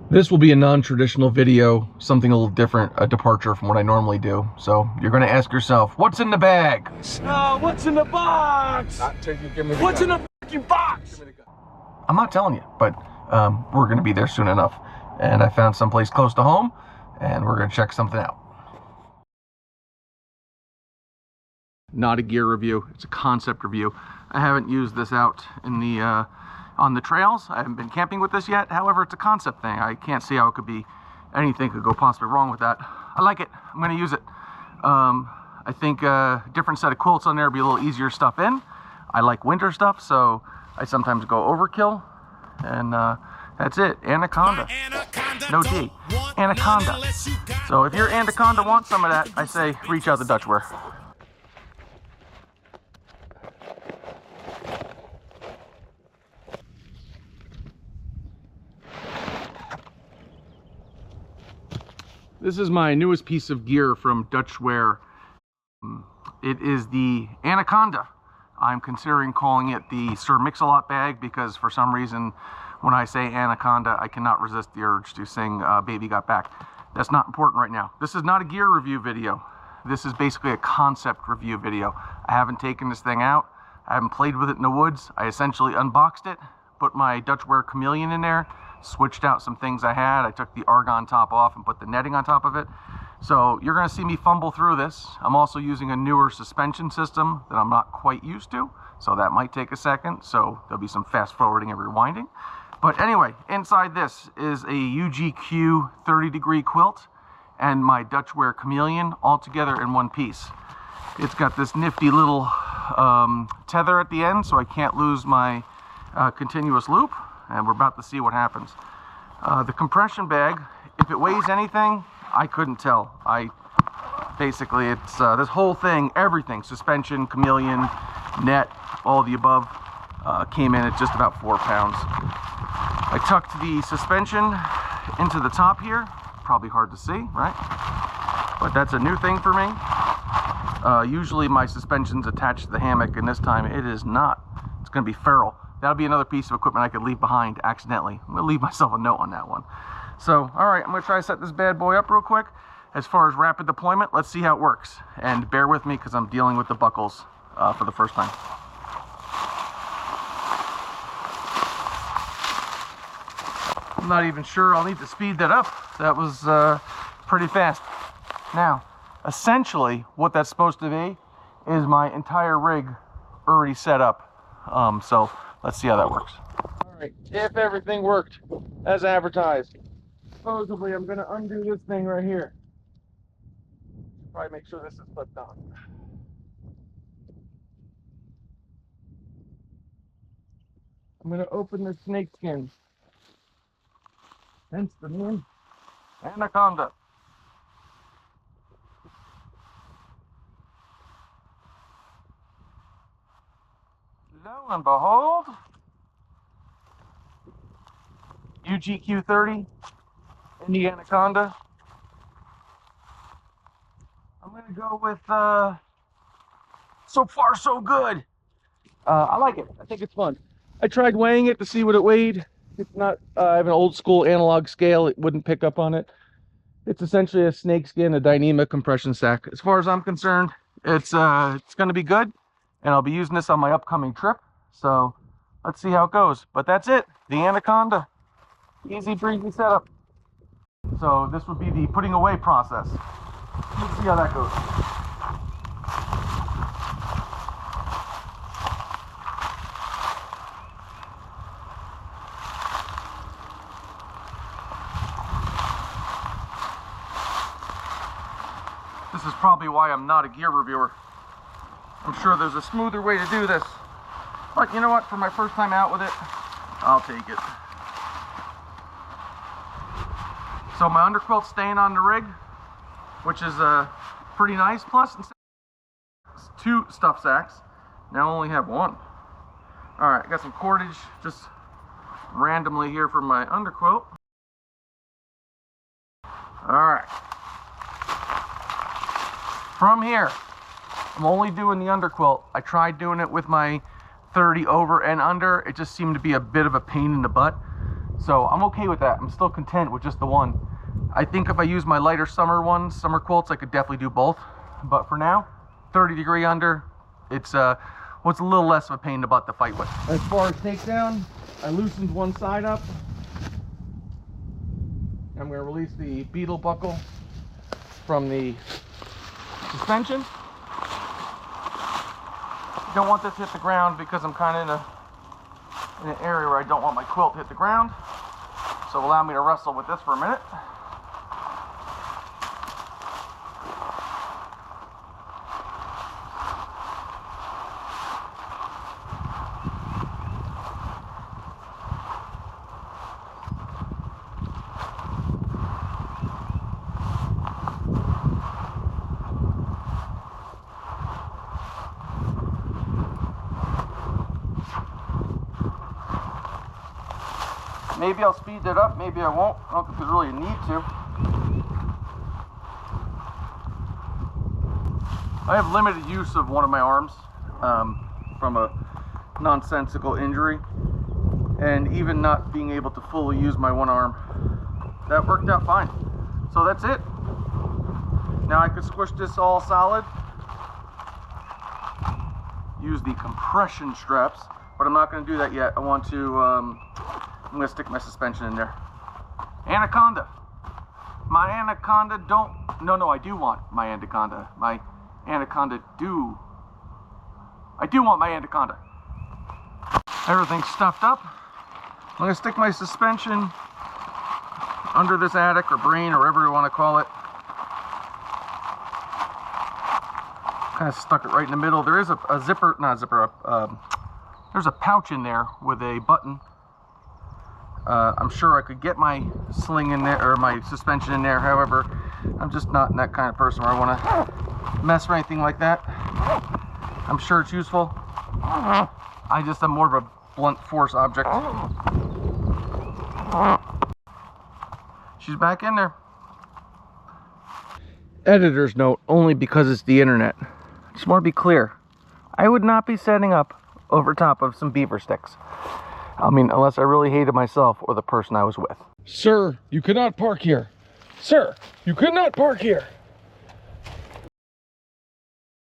This will be a non-traditional video, something a little different, a departure from what I normally do. So you're going to ask yourself, what's in the bag? What's in the box? What's in the fucking box? I'm not telling you, but we're going to be there soon enough. And I found someplace close to home, and we're going to check something out. Not a gear review, it's a concept review. I haven't used this out in the on the trails. I haven't been camping with this yet. However, it's a concept thing. I can't see how it could be anything could go possibly wrong with that. I like it. I'm going to use it. I think a different set of quilts on there would be a little easier stuff in. I like winter stuff, so I sometimes go overkill. And that's it. Anaconda. No D. Anaconda. So if your Anaconda wants some of that, I say reach out to Dutchware. This is my newest piece of gear from Dutchware. It is the Anaconda. I'm considering calling it the Sir Mix-a-Lot bag because for some reason when I say Anaconda, I cannot resist the urge to sing Baby Got Back. That's not important right now. This is not a gear review video. This is basically a concept review video. I haven't taken this thing out. I haven't played with it in the woods. I essentially unboxed it, put my Dutchware Chameleon in there, switched out some things I had. I took the argon top off and put the netting on top of it. So you're going to see me fumble through this. I'm also using a newer suspension system that I'm not quite used to, so that might take a second. So there'll be some fast forwarding and rewinding. But anyway, inside this is a UGQ 30-degree quilt and my Dutchware Chameleon all together in one piece. It's got this nifty little tether at the end, so I can't lose my continuous loop. And we're about to see what happens. The compression bag, if it weighs anything, I couldn't tell. Basically, it's this whole thing, everything, suspension, Chameleon, net, all the above, came in at just about 4 pounds. I tucked the suspension into the top here. Probably hard to see, right? But that's a new thing for me. Usually my suspension's attached to the hammock, and this time it is not. It's going to be ferrule. That'll be another piece of equipment I could leave behind accidentally. I'm gonna leave myself a note on that one. So, all right, I'm gonna try to set this bad boy up real quick. As far as rapid deployment, let's see how it works. And bear with me because I'm dealing with the buckles for the first time. I'm not even sure I'll need to speed that up. That was pretty fast. Now, essentially what that's supposed to be is my entire rig already set up. So let's see how that works. All right, if everything worked as advertised, supposedly I'm going to undo this thing right here. Probably make sure this is flipped on. I'm going to open the snake skin. Hence the name Anaconda. Lo and behold, UGQ 30 in the Anaconda. I'm going to go with, so far so good. I like it. I think it's fun. I tried weighing it to see what it weighed. It's not, I have an old school analog scale. It wouldn't pick up on it. It's essentially a snakeskin, a Dyneema compression sack. As far as I'm concerned, it's going to be good. And I'll be using this on my upcoming trip. So let's see how it goes. But that's it. The Anaconda. Easy breezy setup. So this would be the putting away process. Let's see how that goes. This is probably why I'm not a gear reviewer. I'm sure there's a smoother way to do this. But you know what? For my first time out with it, I'll take it. So my underquilt's staying on the rig, which is pretty nice. Plus, instead of 2 stuff sacks, now I only have 1. All right, I got some cordage just randomly here for my underquilt. All right. From here, I'm only doing the underquilt. I tried doing it with my 30 over and under. It just seemed to be a bit of a pain in the butt. So I'm okay with that. I'm still content with just the one. I think if I use my lighter summer ones, summer quilts, I could definitely do both. But for now, 30 degree under, it's what's a little less of a pain in the butt to fight with. As far as takedown, I loosened one side up. I'm going to release the beetle buckle from the suspension. Don't want this to hit the ground because I'm kind of in an area where I don't want my quilt to hit the ground. So allow me to wrestle with this for a minute. Maybe I'll speed that up, maybe I won't. I don't think there's really a need to. I have limited use of one of my arms from a nonsensical injury, and even not being able to fully use my one arm, that worked out fine. So that's it. Now I could squish this all solid, use the compression straps, but I'm not going to do that yet. I want to I'm going to stick my suspension in there. Anaconda. My Anaconda don't... No, I do want my Anaconda. My Anaconda do... I do want my Anaconda. Everything's stuffed up. I'm going to stick my suspension under this attic or brain or whatever you want to call it. Kind of stuck it right in the middle. There is a zipper, not a zipper, there's a pouch in there with a button. I'm sure I could get my sling in there, or my suspension in there. However, I'm just not that kind of person where I want to mess or anything like that. I'm sure it's useful. I just am more of a blunt force object. She's back in there. Editor's note, only because it's the internet. Just want to be clear. I would not be setting up over top of some beaver sticks. I mean, unless I really hated myself or the person I was with. Sir, you cannot park here. Sir, you cannot park here.